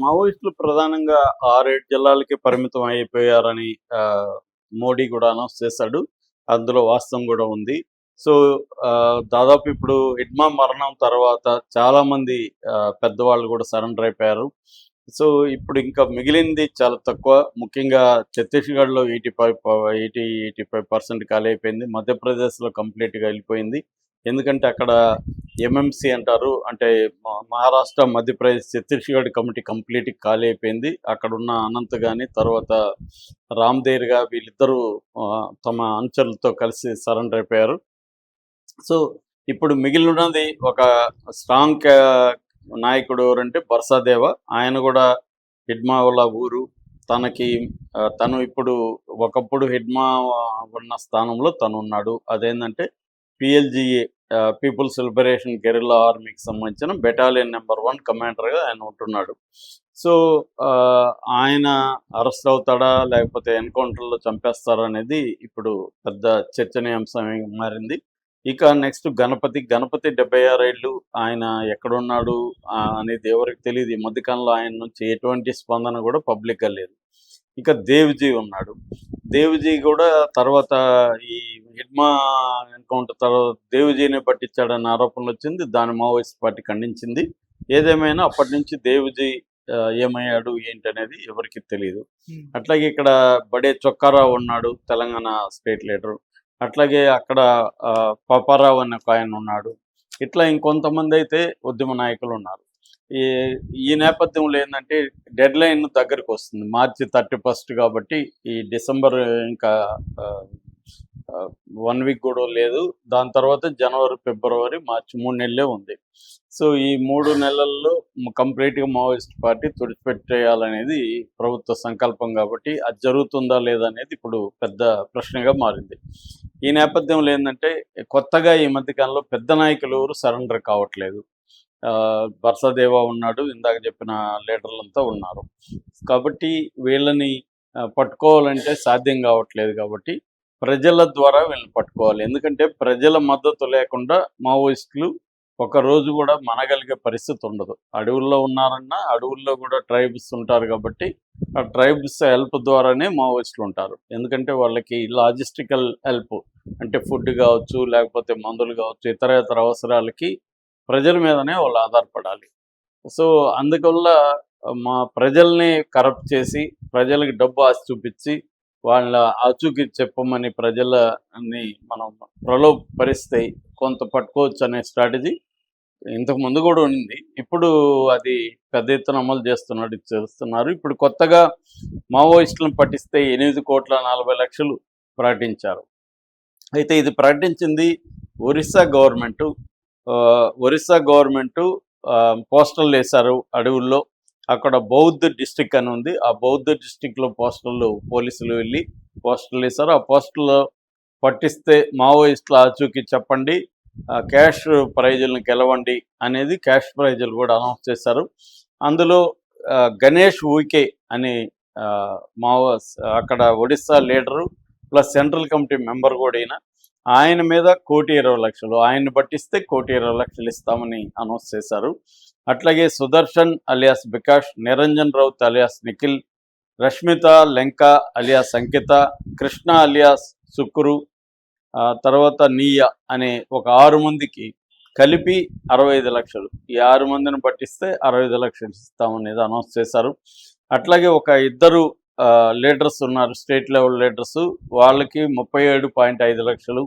మావోయిస్టులు ప్రధానంగా 6, 7 జిల్లాలకే పరిమితం అయిపోయారని మోడీ కూడా అనౌన్స్ చేశాడు. అందులో వాస్తవం కూడా ఉంది. సో, దాదాపు ఇప్పుడు హిడ్మా మరణం తర్వాత చాలామంది పెద్దవాళ్ళు కూడా సరెండర్ అయిపోయారు. సో, ఇప్పుడు ఇంకా మిగిలింది చాలా తక్కువ. ముఖ్యంగా ఛత్తీస్‌గఢ్‌లో 85% ఖాళీ అయిపోయింది. మధ్యప్రదేశ్‌లో కంప్లీట్‌గా వెళ్ళిపోయింది. ఎందుకంటే అక్కడ ఎంఎంసీ అంటారు. అంటే మహారాష్ట్ర, మధ్యప్రదేశ్, ఛత్తీస్‌గఢ్ కమిటీ కంప్లీట్‌గా ఖాళీ అయిపోయింది. అక్కడున్న అనంత్ గాని, తర్వాత రామ్‌దేర్‌గా వీళ్ళిద్దరూ తమ అనుచరులతో కలిసి సరెండర్ అయిపోయారు. సో, ఇప్పుడు మిగిలినది ఒక స్ట్రాంగ్ నాయకుడు ఎవరంటే బర్సాదేవ. ఆయన కూడా హిడ్మా వాళ్ళ ఊరు. తను ఇప్పుడు ఒకప్పుడు హిడ్మా ఉన్న స్థానంలో తనున్నాడు. అదేంటంటే పీఎల్జీఏ పీపుల్స్ లిబరేషన్ గెరిల్లా ఆర్మీకి సంబంధించిన బెటాలియన్ నెంబర్ 1 కమాండర్గా ఆయన ఉంటున్నాడు. సో, ఆయన అరెస్ట్ అవుతాడా లేకపోతే ఎన్కౌంటర్లో చంపేస్తారా అనేది ఇప్పుడు పెద్ద చర్చనీయాంశంగా మారింది. ఇక నెక్స్ట్ గణపతి. 76 ఏళ్ళు. ఆయన ఎక్కడున్నాడు అనేది ఎవరికి తెలీదు. ఈ మధ్యకాలంలో ఆయన నుంచి ఎటువంటి స్పందన కూడా పబ్లిక్‌గా లేదు. ఇక దేవ్‌జీ ఉన్నాడు. దేవ్‌జీ కూడా తర్వాత ఈ హిడ్మా ఎన్కౌంటర్ తర్వాత దేవ్‌జీనే పట్టించాడన్న ఆరోపణలొచ్చింది. దాన్ని మావోయిస్ట్ పార్టీ ఖండించింది. ఏదేమైనా అప్పటి నుంచి దేవ్‌జీ ఏమయ్యాడు ఏంటనేది ఎవరికీ తెలీదు. అట్లాగే ఇక్కడ బడే చొక్కారావు ఉన్నాడు. Telangana state leader. అట్లాగే అక్కడ పాపారావు అనే ఒక ఆయన ఉన్నాడు. ఇట్లా ఇంకొంతమంది అయితే ఉద్యమ నాయకులు ఉన్నారు. ఈ ఈ నేపథ్యంలో ఏంటంటే డెడ్లైన్ దగ్గరకు వస్తుంది. మార్చి 31 కాబట్టి ఈ డిసెంబర్ ఇంకా 1 వీక్ కూడా లేదు. దాని తర్వాత జనవరి, ఫిబ్రవరి, మార్చి 3 నెలలే ఉంది. సో, ఈ 3 నెలల్లో కంప్లీట్‌గా మావోయిస్ట్ పార్టీ తుడిచిపెట్టేయాలనేది ప్రభుత్వ సంకల్పం కాబట్టి అది జరుగుతుందా లేదా అనేది ఇప్పుడు పెద్ద ప్రశ్నగా మారింది. ఈ నేపథ్యంలో ఏంటంటే కొత్తగా ఈ మధ్యకాలంలో పెద్ద నాయకులు ఎవరు సరెండర్ కావట్లేదు. బర్సాదేవ ఉన్నాడు. ఇందాక చెప్పిన లీడర్లంతా ఉన్నారు. కాబట్టి వీళ్ళని పట్టుకోవాలంటే సాధ్యం కావట్లేదు కాబట్టి ప్రజల ద్వారా వీళ్ళని పట్టుకోవాలి. ఎందుకంటే ప్రజల మద్దతు లేకుండా మావోయిస్టులు ఒకరోజు కూడా మనగలిగే పరిస్థితి ఉండదు. అడవుల్లో ఉన్నారన్నా అడవుల్లో కూడా ట్రైబ్స్ ఉంటారు కాబట్టి ఆ ట్రైబ్స్ హెల్ప్ ద్వారానే మావోయిస్టులు ఉంటారు. ఎందుకంటే వాళ్ళకి లాజిస్టికల్ హెల్ప్ అంటే ఫుడ్ కావచ్చు, లేకపోతే మందులు కావచ్చు, ఇతర అవసరాలకి ప్రజల మీదనే వాళ్ళు ఆధారపడాలి. సో, అందువల్ల మా ప్రజల్ని కరప్ట్ చేసి ప్రజలకి డబ్బు ఆశ చూపించి వాళ్ళ ఆచూకీ చెప్పమని ప్రజలని మనం ప్రలోభపరిస్తే కొంత పట్టుకోవచ్చు అనే స్ట్రాటజీ ఇంతకు ముందు కూడా ఉంది. ఇప్పుడు అది పెద్ద ఎత్తున అమలు చేస్తున్నారు. ఇప్పుడు కొత్తగా మావోయిస్టులను పట్టిస్తే 8,40,00,000 ప్రకటించారు. అయితే ఇది ప్రకటించింది ఒరిస్సా గవర్నమెంటు. ఒరిస్సా గవర్నమెంటు పోస్టర్లు వేశారు అడవుల్లో. అక్కడ బౌద్ధ్ డిస్ట్రిక్ట్ అని ఉంది. ఆ బౌద్ధ్ డిస్ట్రిక్ట్లో పోలీసులు వెళ్ళి పోస్టర్లు వేశారు. ఆ పోస్టర్లో పట్టిస్తే మావోయిస్టుల ఆచూకీ చెప్పండి, క్యాష్ ప్రైజులను గెలవండి అనేది క్యాష్ ప్రైజులు కూడా అనౌన్స్ చేశారు. అందులో గణేష్ ఊకే అని అక్కడ Odisha leader plus central committee member కూడా ఆయన మీద 1,20,00,000 ఆయన్ని పట్టిస్తే 1,20,00,000 ఇస్తామని అనౌన్స్ చేశారు. అట్లాగే Sudarshan alias Vikash, Niranjan Raut alias Nikhil, Rashmita Lenka alias Ankita, Krishna alias Sukkuru, తర్వాత నీయ అనే ఒక 6 మందికి కలిపి 65,00,000. ఈ 6 మందిని పట్టిస్తే 65,00,000 ఇస్తామనేది అనౌన్స్ చేశారు. అట్లాగే ఒక ఇద్దరు లీడర్స్ ఉన్నారు, స్టేట్ లెవెల్ లీడర్స్. వాళ్ళకి 37.5 లక్షలు,